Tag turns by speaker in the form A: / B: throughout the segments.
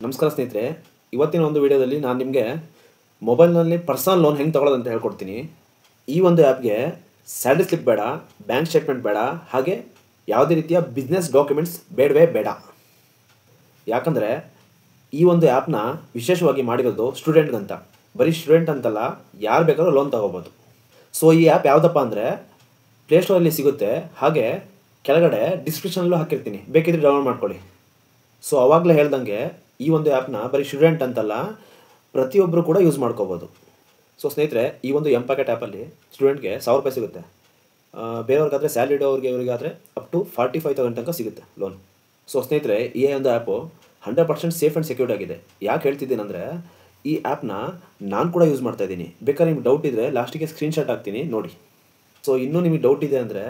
A: ನಮಸ್ಕಾರ ಸ್ನೇಹಿತರೆ, ಇವತ್ತಿನ ಒಂದು ವಿಡಿಯೋದಲ್ಲಿ ನಾನು ನಿಮಗೆ ಮೊಬೈಲ್ನಲ್ಲಿ ಪರ್ಸನಲ್ ಲೋನ್ ಹೆಂಗೆ ತೊಗೊಳ್ಳೋದು ಅಂತ ಹೇಳ್ಕೊಡ್ತೀನಿ. ಈ ಒಂದು ಆ್ಯಪ್ಗೆ ಸ್ಯಾಲರಿ ಸ್ಲಿಪ್ ಬೇಡ, ಬ್ಯಾಂಕ್ ಸ್ಟೇಟ್ಮೆಂಟ್ ಬೇಡ, ಹಾಗೆ ಯಾವುದೇ ರೀತಿಯ ಬಿಸ್ನೆಸ್ ಡಾಕ್ಯುಮೆಂಟ್ಸ್ ಬೇಡವೇ ಬೇಡ. ಯಾಕಂದರೆ ಈ ಒಂದು ಆ್ಯಪ್ನ ವಿಶೇಷವಾಗಿ ಮಾಡಿರೋದು ಸ್ಟೂಡೆಂಟ್ಗಂತ. ಬರೀ ಸ್ಟೂಡೆಂಟ್ ಅಂತಲ್ಲ, ಯಾರು ಬೇಕಾದ್ರೂ ಲೋನ್ ತೊಗೋಬೋದು. ಸೊ ಈ ಆ್ಯಪ್ ಯಾವುದಪ್ಪ ಅಂದರೆ ಪ್ಲೇಸ್ಟೋರಲ್ಲಿ ಸಿಗುತ್ತೆ, ಹಾಗೆ ಕೆಳಗಡೆ ಡಿಸ್ಕ್ರಿಪ್ಷನಲ್ಲೂ ಹಾಕಿರ್ತೀನಿ, ಬೇಕಿದ್ರೆ ಡೌನ್ಲೋಡ್ ಮಾಡ್ಕೊಳ್ಳಿ. ಸೊ ಆವಾಗಲೇ ಹೇಳ್ದಂಗೆ ಈ ಒಂದು ಆ್ಯಪ್ನ ಬರೀ ಸ್ಟೂಡೆಂಟ್ ಅಂತಲ್ಲ, ಪ್ರತಿಯೊಬ್ಬರು ಕೂಡ ಯೂಸ್ ಮಾಡ್ಕೋಬೋದು. ಸೊ ಸ್ನೇಹಿತರೆ, ಈ ಒಂದು M-Pocket ಆ್ಯಪಲ್ಲಿ ಸ್ಟೂಡೆಂಟ್ಗೆ 1000 ರೂಪಾಯಿ ಸಿಗುತ್ತೆ. ಬೇರೆಯವ್ರಿಗಾದರೆ ಸ್ಯಾಲರಿಡ್ ಇವರಿಗಾದರೆ ಅಪ್ ಟು 45,000 ತನಕ ಸಿಗುತ್ತೆ ಲೋನ್. ಸೊ ಸ್ನೇಹಿತರೆ, ಈ ಒಂದು ಆ್ಯಪು 100% ಸೇಫ್ ಆ್ಯಂಡ್ ಸೆಕ್ಯೂರ್ಡ್ ಆಗಿದೆ. ಯಾಕೆ ಹೇಳ್ತಿದ್ದೀನಿ ಅಂದರೆ, ಈ ಆ್ಯಪ್ನ ನಾನು ಕೂಡ ಯೂಸ್ ಮಾಡ್ತಾಯಿದ್ದೀನಿ. ಬೇಕಾದ್ರೆ ನಿಮ್ಗೆ ಡೌಟ್ ಇದ್ದರೆ ಲಾಸ್ಟಿಗೆ ಸ್ಕ್ರೀನ್ಶಾಟ್ ಹಾಕ್ತೀನಿ ನೋಡಿ. ಸೊ ಇನ್ನೂ ನಿಮಗೆ ಡೌಟ್ ಇದೆ ಅಂದರೆ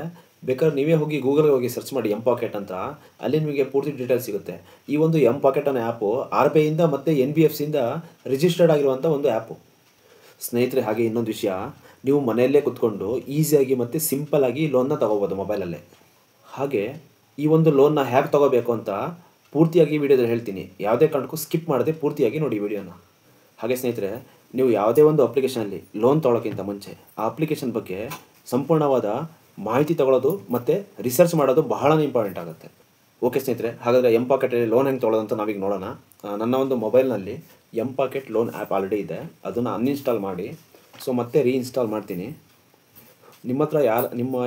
A: ಬೇಕಾದ್ರೆ ನೀವೇ ಹೋಗಿ ಗೂಗಲ್ಗೆ ಹೋಗಿ ಸರ್ಚ್ ಮಾಡಿ M-Pocket ಅಂತ, ಅಲ್ಲಿ ನಿಮಗೆ ಪೂರ್ತಿ ಡೀಟೇಲ್ಸ್ ಸಿಗುತ್ತೆ. ಈ ಒಂದು M-Pocket ಅನ್ನೋ ಆ್ಯಪು RBIಯಿಂದ ಮತ್ತು NBFCಯಿಂದ ರಿಜಿಸ್ಟರ್ಡ್ ಆಗಿರುವಂಥ ಒಂದು ಆ್ಯಪು ಸ್ನೇಹಿತರೆ. ಹಾಗೆ ಇನ್ನೊಂದು ವಿಷಯ, ನೀವು ಮನೆಯಲ್ಲೇ ಕೂತ್ಕೊಂಡು ಈಸಿಯಾಗಿ ಮತ್ತು ಸಿಂಪಲ್ಲಾಗಿ ಲೋನ್ನ ತೊಗೋಬೋದು ಮೊಬೈಲಲ್ಲೇ. ಹಾಗೆ ಈ ಒಂದು ಲೋನ್ನ ಹೇಗೆ ತೊಗೋಬೇಕು ಅಂತ ಪೂರ್ತಿಯಾಗಿ ವಿಡಿಯೋದಲ್ಲಿ ಹೇಳ್ತೀನಿ. ಯಾವುದೇ ಕಾರಣಕ್ಕೂ ಸ್ಕಿಪ್ ಮಾಡದೆ ಪೂರ್ತಿಯಾಗಿ ನೋಡಿ ವಿಡಿಯೋನ. ಹಾಗೆ ಸ್ನೇಹಿತರೆ, ನೀವು ಯಾವುದೇ ಒಂದು ಅಪ್ಲಿಕೇಶನಲ್ಲಿ ಲೋನ್ ತೊಗೊಳೋಕ್ಕಿಂತ ಮುಂಚೆ ಆ ಅಪ್ಲಿಕೇಶನ್ ಬಗ್ಗೆ ಸಂಪೂರ್ಣವಾದ ಮಾಹಿತಿ ತಗೊಳ್ಳೋದು ಮತ್ತು ರಿಸರ್ಚ್ ಮಾಡೋದು ಬಹಳ ಇಂಪಾರ್ಟೆಂಟ್ ಆಗುತ್ತೆ. ಓಕೆ ಸ್ನೇಹಿತರೆ, ಹಾಗಾದರೆ M-Pocketಲ್ಲಿ ಲೋನ್ ಹೆಂಗೆ ತೊಗೊಳ್ಳೋದು ಅಂತ ನಾವೀಗ ನೋಡೋಣ. ನನ್ನ ಒಂದು ಮೊಬೈಲ್ನಲ್ಲಿ M-Pocket ಲೋನ್ ಆ್ಯಪ್ ಆಲ್ರೆಡಿ ಇದೆ, ಅದನ್ನು ಅನ್ಇನ್ಸ್ಟಾಲ್ ಮಾಡಿ ಸೊ ಮತ್ತೆ ರೀಇನ್ಸ್ಟಾಲ್ ಮಾಡ್ತೀನಿ. ನಿಮ್ಮ ಹತ್ರ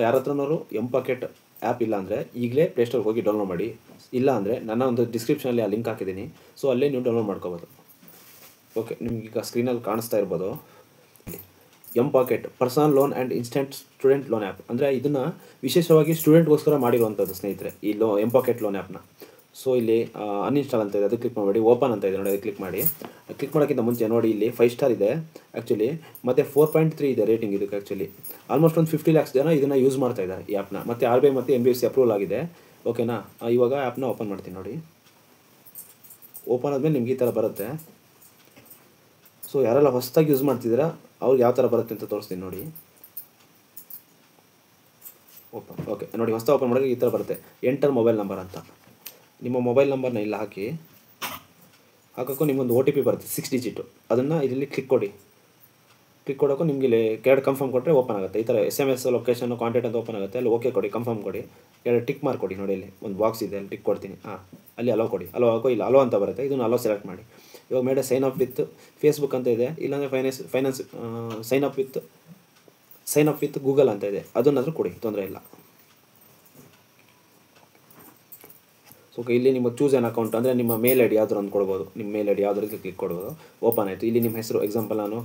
A: ಯಾರ ಹತ್ರನೂ M-Pocket ಆ್ಯಪ್ ಇಲ್ಲ ಅಂದರೆ ಈಗಲೇ ಪ್ಲೇಸ್ಟೋರ್ಗೆ ಹೋಗಿ ಡೌನ್ಲೋಡ್ ಮಾಡಿ. ಇಲ್ಲ ಅಂದರೆ ನನ್ನ ಒಂದು ಡಿಸ್ಕ್ರಿಪ್ಷನಲ್ಲಿ ಆ ಲಿಂಕ್ ಹಾಕಿದ್ದೀನಿ, ಸೊ ಅಲ್ಲೇ ನೀವು ಡೌನ್ಲೋಡ್ ಮಾಡ್ಕೋಬೋದು. ಓಕೆ, ನಿಮಗೀಗ ಸ್ಕ್ರೀನಲ್ಲಿ ಕಾಣಿಸ್ತಾ ಇರ್ಬೋದು M-Pocket personal loan and instant student loan app. ಅಂದರೆ ಇದನ್ನು ವಿಶೇಷವಾಗಿ ಸ್ಟೂಡೆಂಟ್ಗೋಸ್ಕರ ಮಾಡಿರುವಂಥದ್ದು ಸ್ನೇಹಿತರೆ, ಈ M-Pocket ಲೋನ್ ಆ್ಯಪ್ನ. ಸೊ ಇಲ್ಲಿ ಅನ್ಇನ್ಸ್ಟಾಲ್ ಅಂತ ಇದೆ, ಅದು ಕ್ಲಿಕ್ ಮಾಡಿ. ಓಪನ್ ಅಂತ ಇದೆ ನೋಡಿ, ಅದು ಕ್ಲಿಕ್ ಮಾಡಿ. ಕ್ಲಿಕ್ ಮಾಡೋಕ್ಕಿಂತ ಮುಂಚೆ ನೋಡಿ, ಇಲ್ಲಿ 5 ಸ್ಟಾರ್ ಇದೆ ಆ್ಯಕ್ಚುಲಿ, ಮತ್ತು 4.3 ಇದೆ ರೇಟಿಂಗ್ ಇದಕ್ಕೆ. ಆ್ಯಕ್ಚುಲಿ ಆಲ್ಮೋಸ್ಟ್ ಒಂದು 50 lakhs ಜನ ಇದನ್ನು ಯೂಸ್ ಮಾಡ್ತಾ ಇದ್ದಾರೆ ಈ ಆ್ಯಪ್ನ. ಮತ್ತು RBI ಮತ್ತು NBFC ಅಪ್ರೂವಲ್ ಆಗಿದೆ. ಓಕೆನಾ, ಇವಾಗ ಆ್ಯಪ್ನ ಓಪನ್ ಮಾಡ್ತೀನಿ ನೋಡಿ. ಓಪನ್ ಆದಮೇಲೆ ನಿಮ್ಗೆ ಈ ಥರ ಬರುತ್ತೆ. ಸೊ ಯಾರೆಲ್ಲ ಹೊಸದಾಗಿ ಯೂಸ್ ಮಾಡ್ತಿದ್ದೀರಾ ಅವ್ರಿಗೆ ಯಾವ ಥರ ಬರುತ್ತೆ ಅಂತ ತೋರಿಸ್ತೀನಿ ನೋಡಿ. ಓಕೆ ನೋಡಿ, ಹೊಸ ಓಪನ್ ಮಾಡೋಕ್ಕೆ ಈ ಥರ ಬರುತ್ತೆ, ಎಂಟರ್ ಮೊಬೈಲ್ ನಂಬರ್ ಅಂತ. ನಿಮ್ಮ ಮೊಬೈಲ್ ನಂಬರ್ನ ಇಲ್ಲಿ ಹಾಕೋಕ್ಕೂ ನಿಮಗೊಂದು OTP ಬರುತ್ತೆ 6 ಡಿಜಿಟು. ಅದನ್ನು ಇಲ್ಲಿ ಕ್ಲಿಕ್ ಕೊಡಿ. ಕ್ಲಿಕ್ ಕೊಡೋಕ್ಕೂ ನಿಮಗೆ ಇಲ್ಲಿ ಕೆಳಗಡೆ ಕನ್ಫರ್ಮ್ ಕೊಟ್ಟರೆ ಓಪನ್ ಆಗುತ್ತೆ. ಈ ಥರ SMS ಲೊಕೇಶನ್ ಕಾಂಟ್ಯಾಕ್ಟ್ ಅಂತ ಓಪನ್ ಆಗುತ್ತೆ. ಅಲ್ಲಿ ಓಕೆ ಕೊಡಿ, ಕನ್ಫರ್ಮ್ ಕೊಡಿ. ಕೆಳಗಡೆ ಟಿಕ್ ಮಾರ್ಕ್ ಕೊಡಿ ನೋಡಿ, ಇಲ್ಲಿ ಒಂದು ಬಾಕ್ಸ್ ಇದೆ, ಅಲ್ಲಿ ಟಿಕ್ ಕೊಡ್ತೀನಿ. ಅಲ್ಲಿ ಅಲೋ ಕೊಡಿ. ಅಲೋ ಹಾಕೋ, ಇಲ್ಲ ಅಲೋ ಅಂತ ಬರುತ್ತೆ, ಇದನ್ನು ಅಲೋ ಸೆಲೆಕ್ಟ್ ಮಾಡಿ. ಇವಾಗ ಮೇಲೆ ಸೈನ್ ಅಪ್ ವಿತ್ ಫೇಸ್ಬುಕ್ ಅಂತ ಇದೆ, ಇಲ್ಲಾಂದರೆ finance sign up with Google ಅಂತ ಇದೆ, ಅದನ್ನಾದರೂ ಕೊಡಿ, ತೊಂದರೆ ಇಲ್ಲ. ಸೊ ಇಲ್ಲಿ ನಿಮ್ಮ ಚೂಸ್ ಆನ್ ಅಕೌಂಟ್ ಅಂದರೆ ನಿಮ್ಮ ಮೇಲ್ ID ಯಾವ್ದಾರು ಒಂದು ಕೊಡ್ಬೋದು. ನಿಮ್ಮ ಮೇಲ್ ID ಯಾವುದಕ್ಕೆ ಕ್ಲಿಕ್ ಕೊಡ್ಬೋದು. ಓಪನ್ ಆಯಿತು. ಇಲ್ಲಿ ನಿಮ್ಮ ಹೆಸರು, ಎಕ್ಸಾಂಪಲ್ ನಾನು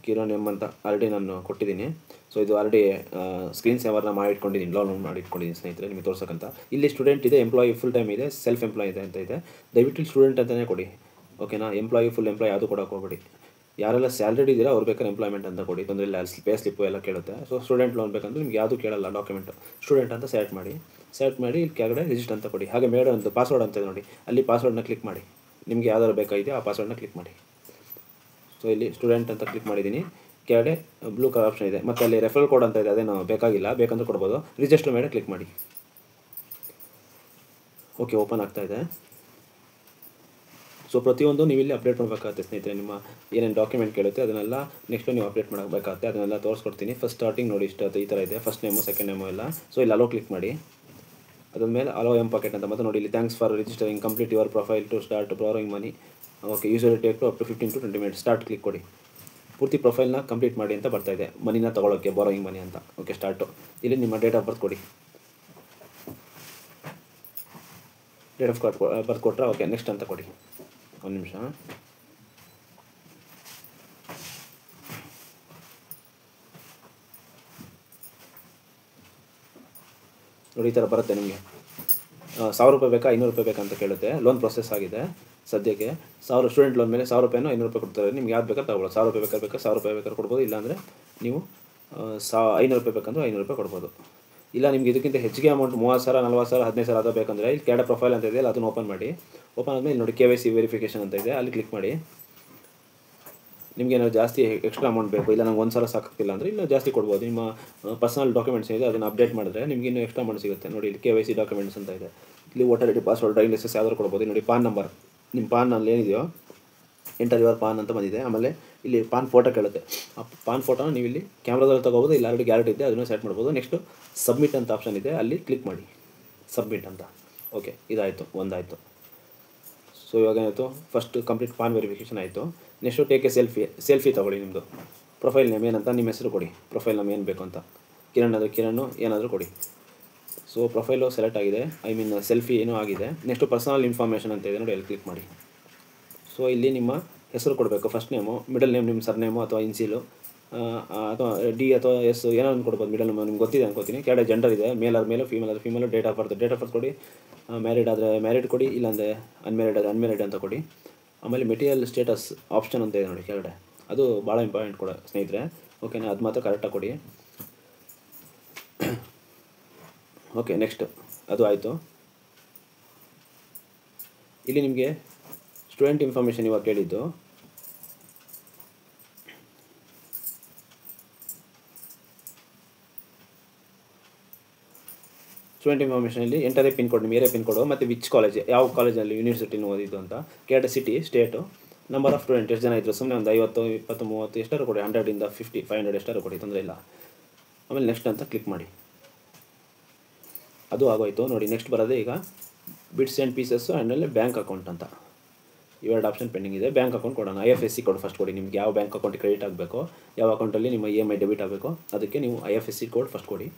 A: ಕಿರಣ್ ಎಮ್ ಅಂತ ಆಲ್ರೆಡಿ ನಾನು ಕೊಟ್ಟಿದ್ದೀನಿ. ಸೊ ಇದು ಆಲ್ರೆಡಿ ಸ್ಕ್ರೀನ್ ಸೇವರ್ನ ಮಾಡಿಟ್ಕೊಂಡಿದ್ದೀನಿ, ಡೌನ್ಲೋಡ್ ಮಾಡಿಟ್ಕೊಂಡಿದ್ದೀನಿ ಸ್ನೇಹಿತರೆ, ನಿಮಗೆ ತೋರ್ಸೋಕ್ಕಂತ. ಇಲ್ಲಿ ಸ್ಟೂಡೆಂಟ್ ಇದೆ, ಎಂಪ್ಲಾಯಿ ಫುಲ್ ಟೈಮ್ ಇದೆ, ಸೆಲ್ಫ್ ಎಂಪ್ಲಾಯ್ ಇದೆ ಅಂತ ಇದೆ. ದಯವಿಟ್ಟು ಸ್ಟೂಡೆಂಟ್ ಅಂತಲೇ ಕೊಡಿ. ಓಕೆನಾ, ಎಂಪ್ಲಾಯಿ ಫುಲ್ ಎಂಪ್ಲಾಯ್ ಯಾವುದು ಕೊಡೋಕೆ ಹೋಗಬೇಡಿ. ಯಾರೆಲ್ಲ ಸ್ಯಾಲರಿಡ್ ಇದ್ದೀರಾ ಅವ್ರು ಬೇಕಾದ್ರೆ ಎಂಪ್ಲಾಯ್ಮೆಂಟ್ ಅಂತ ಕೊಡಿ, ತೊಂದರೆ ಇಲ್ಲ. ಪೇ ಸ್ಲಿಪ್ಪು ಎಲ್ಲ ಕೇಳುತ್ತೆ. ಸೊ ಸ್ಟೂಡೆಂಟ್ ಲೋನ್ ಬೇಕಂದ್ರೆ ನಿಮ್ಗೆ ಯಾವುದು ಕೇಳಲ್ಲ ಡಾಕ್ಯುಮೆಂಟು. ಸ್ಟೂಡೆಂಟ್ ಅಂತ ಸೆಲೆಕ್ಟ್ ಮಾಡಿ ಇಲ್ಲಿ ಕೆಳಗಡೆ ರಿಜಿಸ್ಟರ್ ಅಂತ ಕೊಡಿ. ಹಾಗೆ ಮೇಡ ಒಂದು ಪಾಸ್ವರ್ಡ್ ಅಂತ ನೋಡಿ, ಅಲ್ಲಿ ಪಾಸ್ವರ್ಡ್ನ ಕ್ಲಿಕ್ ಮಾಡಿ. ನಿಮಗೆ ಯಾವ್ದಾದ್ರು ಬೇಕಾಗಿದೆ ಆ ಪಾಸ್ವರ್ಡ್ನ ಕ್ಲಿಕ್ ಮಾಡಿ. ಸೊ ಇಲ್ಲಿ ಸ್ಟೂಡೆಂಟ್ ಅಂತ ಕ್ಲಿಕ್ ಮಾಡಿದ್ದೀನಿ. ಕೆಳಗಡೆ ಬ್ಲೂ ಕಲರ್ ಆಪ್ಷನ್ ಇದೆ, ಮತ್ತು ಅಲ್ಲಿ ರೆಫರಲ್ ಕೋಡ್ ಅಂತ ಇದೆ, ಅದೇನು ಬೇಕಾಗಿಲ್ಲ, ಬೇಕಂದ್ರೆ ಕೊಡ್ಬೋದು. ರಿಜಿಸ್ಟರ್ ಮೇಲೆ ಕ್ಲಿಕ್ ಮಾಡಿ. ಓಕೆ, ಓಪನ್ ಆಗ್ತಾ ಇದೆ. ಸೊ ಪ್ರತಿಯೊಂದು ನೀವು ಇಲ್ಲಿ ಅಪ್ಡೇಟ್ ಮಾಡಬೇಕಾಗುತ್ತೆ ಸ್ನೇಹಿತರೆ. ನಿಮ್ಮ ಏನೇನು ಡಾಕ್ಯುಮೆಂಟ್ ಕೇಳುತ್ತೆ ಅದನ್ನೆಲ್ಲ ನೆಕ್ಸ್ಟ್ ನೀವು ಅಪ್ಡೇಟ್ ಮಾಡಬೇಕಾಗುತ್ತೆ. ಅದನ್ನೆಲ್ಲ ತೋರಿಸ್ಕೊಡ್ತೀನಿ. ಫಸ್ಟ್ ಸ್ಟಾರ್ಟಿಂಗ್ ನೋಡಿ, ಇಷ್ಟು ಈ ಥರ ಇದೆ, ಫಸ್ಟ್ ನೇಮು ಸೆಕೆಂಡ್ ನೇಮು ಎಲ್ಲ. ಸೊ ಇಲ್ಲಿ ಅಲೋ ಕ್ಲಿಕ್ ಮಾಡಿ. ಅದಾದಮೇಲೆ ಅಲೋ M-Pocket ಅಂತ ಮತ್ತೆ ನೋಡಿ, ಇಲ್ಲಿ thanks for registering, complete your profile to start borrowing money. Okay, usually take up to 15 to 20 minutes. Start click ಕೊಡಿ. ಪೂರ್ತಿ ಪ್ರೊಫೈಲ್ನ ಕಂಪ್ಲೀಟ್ ಮಾಡಿ ಅಂತ ಬರ್ತಾ ಇದೆ, ಮನಿನ ತೊಗೊಳೋಕ್ಕೆ, ಬಾರೋಯಿಂಗ್ ಮನಿ ಅಂತ. Okay, start. ಇಲ್ಲಿ ನಿಮ್ಮ ಡೇಟ್ ಆಫ್ ಬರ್ತ್ ಕೊಡಿ. ಡೇಟ್ ಆಫ್ ಬರ್ತ್ ಕೊಟ್ಟರೆ ಓಕೆ, ನೆಕ್ಸ್ಟ್ ಅಂತ ಕೊಡಿ. ಒಂದು ನಿಮಿಷ. ನೋಡಿ, ಈ ಥರ ಬರುತ್ತೆ ನಿಮಗೆ. 1000 ರೂಪಾಯಿ ಬೇಕಾ, 500 ರೂಪಾಯಿ ಬೇಕಾ ಅಂತ ಕೇಳುತ್ತೆ. ಲೋನ್ ಪ್ರೊಸೆಸ್ ಆಗಿದೆ ಸದ್ಯಕ್ಕೆ. ಸ್ಟೂಡೆಂಟ್ ಲೋನ್ ಮೇಲೆ 1000 ರೂಪಾಯಿನೋ 500 ರೂಪಾಯಿ ಕೊಡ್ತಾರೆ. ನಿಮ್ಗೆ ಯಾವ್ದು ಬೇಕಾದ್ರೆ ತಗೊಳ್ಳೋದು. 1000 ರೂಪಾಯಿ ಬೇಕಾದ್ರೆ 1000 ರೂಪಾಯಿ ಬೇಕಾದ್ರೆ ಕೊಡ್ಬೋದು. ಇಲ್ಲಾಂದರೆ ನೀವು 500 ರೂಪಾಯಿ ಬೇಕಂದ್ರೆ 500 ರೂಪಾಯಿ ಕೊಡ್ಬೋದು. ಇಲ್ಲ ನಿಮ್ಗೆ ಇದಕ್ಕಿಂತ ಹೆಚ್ಚಿಗೆ ಅಮೌಂಟ್ 30,000 40,000 15,000 ಅದು ಬೇಕಂದರೆ ಇಲ್ಲಿ ಕೆಳಗಡೆ ಪ್ರೊಫೈಲ್ ಅಂತ ಇದೆ, ಅದನ್ನು ಓಪನ್ ಮಾಡಿ. ಓಪನ್ ಆದಮೇಲೆ ನೋಡಿ KYC ವೆರಿಫಿಕೇಷನ್ ಅಂತ ಇದೆ, ಅಲ್ಲಿ ಕ್ಲಿಕ್ ಮಾಡಿ. ನಿಮಗೆ ಏನಾದ್ರು ಜಾಸ್ತಿ ಎಕ್ಸ್ಟ್ರಾ ಅಮೌಂಟ್ ಬೇಕು, ಇಲ್ಲ ನಂಗೆ 1 ಸಲ ಸಾಕಾಗ್ತಿಲ್ಲ ಅಂದರೆ ಇನ್ನೂ ಜಾಸ್ತಿ ಕೊಡ್ಬೋದು. ನಿಮ್ಮ ಪರ್ಸನಲ್ ಡಾಕ್ಯುಮೆಂಟ್ಸ್ ಇದೆ, ಅದನ್ನು ಅಪ್ಡೇಟ್ ಮಾಡಿದ್ರೆ ನಿಮಗೆ ಇನ್ನೂ ಎಕ್ಸ್ಟ್ರಾ ಅಮೌಂಟ್ ಸಿಗುತ್ತೆ. ನೋಡಿ, ಇಲ್ಲಿ KYC ಡಾಕ್ಯುಮೆಂಟ್ಸ್ ಅಂತ ಇದೆ. ಇಲ್ಲಿ voter ID, password, driving licence ಯಾವ್ದಾದ್ರು ಕೊಡ್ಬೋದು. ನೋಡಿ, ಪಾನ್ ನಂಬರ್ ನಿಮ್ಮ ಪಾನಲ್ಲಿ ಏನಿದೆಯೋ ಎಂಟರ್ ಯುವರ್ ಪಾನ್ ಅಂತ ಬಂದಿದೆ. ಆಮೇಲೆ ಇಲ್ಲಿ ಪಾನ್ ಫೋಟೋ ಕೇಳುತ್ತೆ. ಆ ಪಾನ್ ಫೋಟೋನ ನೀವು ಇಲ್ಲಿ ಕ್ಯಾಮ್ರಾದಲ್ಲಿ ತೊಗೋಬೋದು, ಇಲ್ಲ ಆಲ್ರೆಡಿ ಗ್ಯಾಲರಿ ಇದೆ ಅದನ್ನು ಸೆಟ್ ಮಾಡ್ಬೋದು. ನೆಕ್ಸ್ಟು ಸಬ್ಮಿಟ್ ಅಂತ ಆಪ್ಷನ್ ಇದೆ, ಅಲ್ಲಿ ಕ್ಲಿಕ್ ಮಾಡಿ ಸಬ್ಮಿಟ್ ಅಂತ. ಓಕೆ, ಇದಾಯಿತು, ಒಂದಾಯಿತು. ಸೊ ಇವಾಗ ಏನಾಯಿತು, ಫಸ್ಟ್ ಕಂಪ್ಲೀಟ್ ಪಾನ್ ವೆರಿಫಿಕೇಷನ್ ಆಯಿತು. ನೆಕ್ಸ್ಟು ಟೇಕ್ ಎ ಸೆಲ್ಫಿ ತೊಗೊಳ್ಳಿ. ನಿಮ್ಮದು ಪ್ರೊಫೈಲ್ ನೇಮ್ ಏನಂತ ನಿಮ್ಮ ಹೆಸರು ಕೊಡಿ, ಪ್ರೊಫೈಲ್ ನೇಮ್ ಏನು ಬೇಕು ಅಂತ. ಕಿರಣ್ ಅದು ಕಿರಣ್ ಏನಾದರೂ ಕೊಡಿ. ಸೊ ಪ್ರೊಫೈಲು ಸೆಲೆಕ್ಟ್ ಆಗಿದೆ, ಐ ಮೀನ್ ಸೆಲ್ಫಿ ಏನೂ ಆಗಿದೆ. ನೆಕ್ಸ್ಟು ಪರ್ಸನಲ್ ಇನ್ಫಾರ್ಮೇಷನ್ ಅಂತ ಇದೆ ನೋಡಿ, ಅಲ್ಲಿ ಕ್ಲಿಕ್ ಮಾಡಿ. ಸೊ ಇಲ್ಲಿ ನಿಮ್ಮ ಹೆಸರು ಕೊಡಬೇಕು, ಫಸ್ಟ್ ನೇಮು, ಮಿಡಲ್ ನೇಮ್ ನಿಮ್ಮ ಸರ್ನೇಮು ಅಥವಾ ಇನ್ಸಿಲು ಅಥವಾ ಡಿ ಅಥವಾ ಎಸ್ ಏನೋ ಒಂದು ಕೊಡ್ಬೋದು. ಮಿಡಲ್ ನೇಮ್ ನಿಮ್ಗೆ ಗೊತ್ತಿದೆ ಅನ್ಕೋತೀನಿ. ಕೆಳಗಡೆ ಜೆಂಡರ್ ಇದೆ, ಮೇಲ್ ಆದ ಮೇಲು, ಫೀಮೇಲ್ ಆದರೆ ಫೀಮೇಲು, ಡೇಟ್ ಆಫ್ ಬರ್ತ್ ಕೊಡಿ. ಮ್ಯಾರಿಡ್ ಆದರೆ ಮ್ಯಾರಿಡ್ ಕೊಡಿ, ಇಲ್ಲಾಂದರೆ ಅನ್ಮ್ಯಾರಿಡ್ ಆದರೆ ಅನ್ಮ್ಯಾರಿಡ್ ಅಂತ ಕೊಡಿ. ಆಮೇಲೆ ಮೆಟೀರಿಯಲ್ ಸ್ಟೇಟಸ್ ಆಪ್ಷನ್ ಅಂತ ಇದೆ ನೋಡಿ ಕೆಳಗಡೆ, ಅದು ಭಾಳ ಇಂಪಾರ್ಟೆಂಟ್ ಕೂಡ ಸ್ನೇಹಿತರೆ. ಓಕೆನಾ, ಅದು ಮಾತ್ರ ಕರೆಕ್ಟಾಗಿ ಕೊಡಿ. ಓಕೆ, ನೆಕ್ಸ್ಟ್ ಅದು ಆಯಿತು. ಇಲ್ಲಿ ನಿಮಗೆ ಸ್ಟೂಡೆಂಟ್ ಇನ್ಫಾರ್ಮೇಷನ್ ಇವಾಗ ಕೇಳಿದ್ದು. ಸ್ಟೂಡೆಂಟ್ ಇನ್ಫಾರ್ಮೇಷನಲ್ಲಿ ಎಂಟರೇ ಪಿನ್ ಕೋಡ್, ನಿಮ್ಮ ಏರಿಯಾ ಪಿನ್ ಕೋಡು, ಮತ್ತು ವಿಚ್ ಕಾಲೇಜ್, ಯಾವ ಕಾಲೇಜಲ್ಲಿ ಯೂನಿವರ್ಸಿಟಿನ ಓದಿದ್ದು ಅಂತ, ಕೆಳಗಡೆ city, state, number of student ಎಷ್ಟು ಜನ ಇದ್ದರು, ಸುಮ್ಮನೆ ಒಂದು 50, 20, 30 ಎಷ್ಟಾರು ಕೊಡಿ, 100ಇಂದ 50, 500 ಎಷ್ಟಾರು ಕೊಡಿ, ತೊಂದರೆ ಇಲ್ಲ. ಆಮೇಲೆ ನೆಕ್ಸ್ಟ್ ಅಂತ ಕ್ಲಿಕ್ ಮಾಡಿ. ಅದು ಆಗೋಯ್ತು ನೋಡಿ. ನೆಕ್ಸ್ಟ್ ಬರೋದೇ ಈಗ ಬಿಟ್ಸ್ ಆ್ಯಂಡ್ ಪೀಸಸ್ಸು, ಆಮೇಲೆ ಬ್ಯಾಂಕ್ ಅಕೌಂಟ್ ಅಂತ ಇವೆರಡು ಆಪ್ಷನ್ ಪೆಂಡಿಂಗ್ ಇದೆ. ಬ್ಯಾಂಕ್ ಅಕೌಂಟ್ ಕೊಡೋಣ. IFSC ಕೋಡ್ ಫಸ್ಟ್ ಕೊಡಿ. ನಿಮ್ಗೆ ಯಾವ ಬ್ಯಾಂಕ್ ಅಕೌಂಟ್ ಕ್ರೆಡಿಟ್ ಆಗಬೇಕೋ, ಯಾವ ಅಕೌಂಟಲ್ಲಿ ನಿಮ್ಮ EMI ಡೆಬಿಟ್ ಆಗಬೇಕೋ ಅದಕ್ಕೆ ನೀವು IFSC ಕೋಡ್ ಫಸ್ಟ್ ಕೊಡಿ.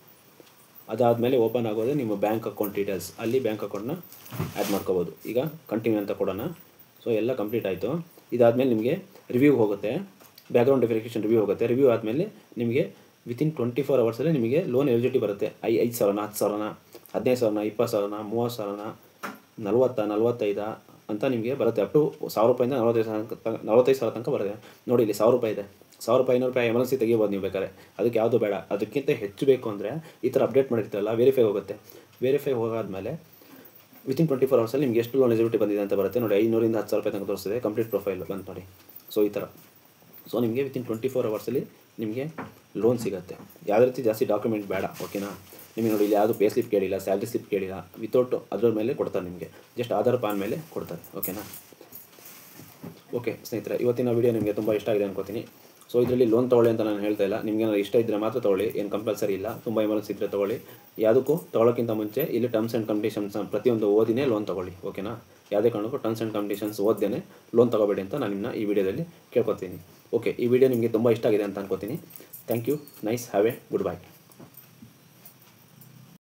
A: ಅದಾದಮೇಲೆ ಓಪನ್ ಆಗೋದೇ ನಿಮ್ಮ ಬ್ಯಾಂಕ್ ಅಕೌಂಟ್ ಡೀಟೇಲ್ಸ್, ಅಲ್ಲಿ ಬ್ಯಾಂಕ್ ಅಕೌಂಟ್ನ ಆ್ಯಡ್ ಮಾಡ್ಕೋಬೋದು. ಈಗ ಕಂಟಿನ್ಯೂ ಅಂತ ಕೊಡೋಣ. ಸೊ ಎಲ್ಲ ಕಂಪ್ಲೀಟ್ ಆಯಿತು. ಇದಾದಮೇಲೆ ನಿಮಗೆ ರಿವ್ಯೂ ಹೋಗುತ್ತೆ, ಬ್ಯಾಕ್ಗ್ರೌಂಡ್ ವೆರಿಫಿಕೇಷನ್ ರಿವ್ಯೂ ಹೋಗುತ್ತೆ. ರಿವ್ಯೂ ಆದಮೇಲೆ ನಿಮಗೆ ವಿತಿನ್ 24 ಅವರ್ಸಲ್ಲಿ ನಿಮಗೆ ಲೋನ್ ಎಲಿಜಿಬಿಲಿಟಿ ಬರುತ್ತೆ. 5,000, 10,000, 15,000, 20,000, 30,000, 40, 45 ಅಂತ ನಿಮಗೆ ಬರುತ್ತೆ. ಅಪ್ ಟು 1,000 ರೂಪಾಯಿಂದ 45,000 ತನಕ ಬರುತ್ತೆ. ನೋಡಿ ಇಲ್ಲಿ 1,000 ರೂಪಾಯಿ ಇದೆ. 1,000 ರೂಪಾಯಿ, 500 ರೂಪಾಯಿ ಎಮರ್ಜೆನ್ಸಿ ತೆಗಿಬೋದು ನೀವು ಬೇಕಾದ್ರೆ. ಅದಕ್ಕೆ ಯಾವುದು ಬೇಡ. ಅದಕ್ಕಿಂತ ಹೆಚ್ಚು ಬೇಕು ಅಂದರೆ ಈ ಥರ ಅಪ್ಡೇಟ್ ಮಾಡಿರ್ತೀರಲ್ಲ, ವೆರಿಫೈ ಹೋಗುತ್ತೆ. ವೆರಿಫೈ ಹೋಗಾದ್ಮೇಲೆ ವಿತಿನ್ 24 ಅವರ್ಸಲ್ಲಿ ನಿಮಗೆ ಎಷ್ಟು ಲೋನ್ ಎಲಿಜಿಬಿಲಿಟಿ ಬಂದಿದೆ ಅಂತ ಬರುತ್ತೆ ನೋಡಿ. 500ಇಂದ 10,000 ರೂಪಾಯಿ ತನಕ ತೋರಿಸ್ತದೆ. ಕಂಪ್ಲೀಟ್ ಪ್ರೊಫೈಲ್ ಬಂತು ನೋಡಿ. ಸೊ ಈ ಥರ. ಸೊ ನಿಮಗೆ ವಿತಿನ್ 24 ಅವರ್ಸಲ್ಲಿ ನಿಮಗೆ ಲೋನ್ ಸಿಗುತ್ತೆ. ಯಾವುದೇ ರೀತಿ ಜಾಸ್ತಿ ಡಾಕ್ಯುಮೆಂಟ್ ಬೇಡ. ಓಕೆನಾ, ನಿಮಗೆ ನೋಡಿ ಇಲ್ಲಿ ಯಾವುದು ಪೇ ಸ್ಲಿಪ್ ಕೇಳಿಲ್ಲ, ಸ್ಯಾಲ್ರಿ ಸ್ಲಿಪ್ ಕೇಳಿಲ್ಲ, ವಿತೌಟ್ ಅದರ ಮೇಲೆ ಕೊಡ್ತಾರೆ ನಿಮಗೆ. ಜಸ್ಟ್ ಆಧಾರ್ ಪಾನ್ ಮೇಲೆ ಕೊಡ್ತಾರೆ. ಓಕೆನಾ. ಓಕೆ ಸ್ನೇಹಿತರೆ, ಇವತ್ತಿನ ವೀಡಿಯೋ ನಿಮಗೆ ತುಂಬ ಇಷ್ಟ ಆಗಿದೆ ಅನ್ಕೋತೀನಿ. ಸೊ ಇದರಲ್ಲಿ ಲೋನ್ ತೊಗೊಳ್ಳಿ ಅಂತ ನಾನು ಹೇಳ್ತಾ ಇಲ್ಲ. ನಿಮಗೆ ಏನಾದ್ರು ಇಷ್ಟ ಇದ್ದರೆ ಮಾತ್ರ ತೊಗೊಳ್ಳಿ, ಏನು ಕಂಪಲ್ಸರಿ ಇಲ್ಲ. ತುಂಬ ಎಮರ್ಜೆನ್ಸಿ ಇದ್ದರೆ ತೊಗೊಳ್ಳಿ. ಯಾವುದಕ್ಕೂ ತೊಗೊಳ್ಳೋಕ್ಕಿಂತ ಮುಂಚೆ ಇಲ್ಲಿ ಟರ್ಮ್ಸ್ ಆ್ಯಂಡ್ ಕಂಡೀಷನ್ಸ್ ಪ್ರತಿಯೊಂದು ಓದಿನೇ ಲೋನ್ ತೊಗೊಳ್ಳಿ. ಓಕೆನಾ. ಯಾವುದೇ ಕಾರಣಕ್ಕೂ ಟರ್ಮ್ಸ್ ಆ್ಯಂಡ್ ಕಂಡೀಷನ್ಸ್ ಓದ್ದೇ ಲೋನ್ ತೊಗೋಬೇಡಿ ಅಂತ ನಾನು ನಿಮ್ಮನ್ನ ಈ ವಿಡಿಯೋದಲ್ಲಿ ಕೇಳ್ಕೊತೀನಿ. ಓಕೆ, ಈ ವಿಡಿಯೋ ನಿಮಗೆ ತುಂಬ ಇಷ್ಟ ಆಗಿದೆ ಅಂತ ಅನ್ಕೋತೀನಿ. Thank you. Nice. Have a good bye.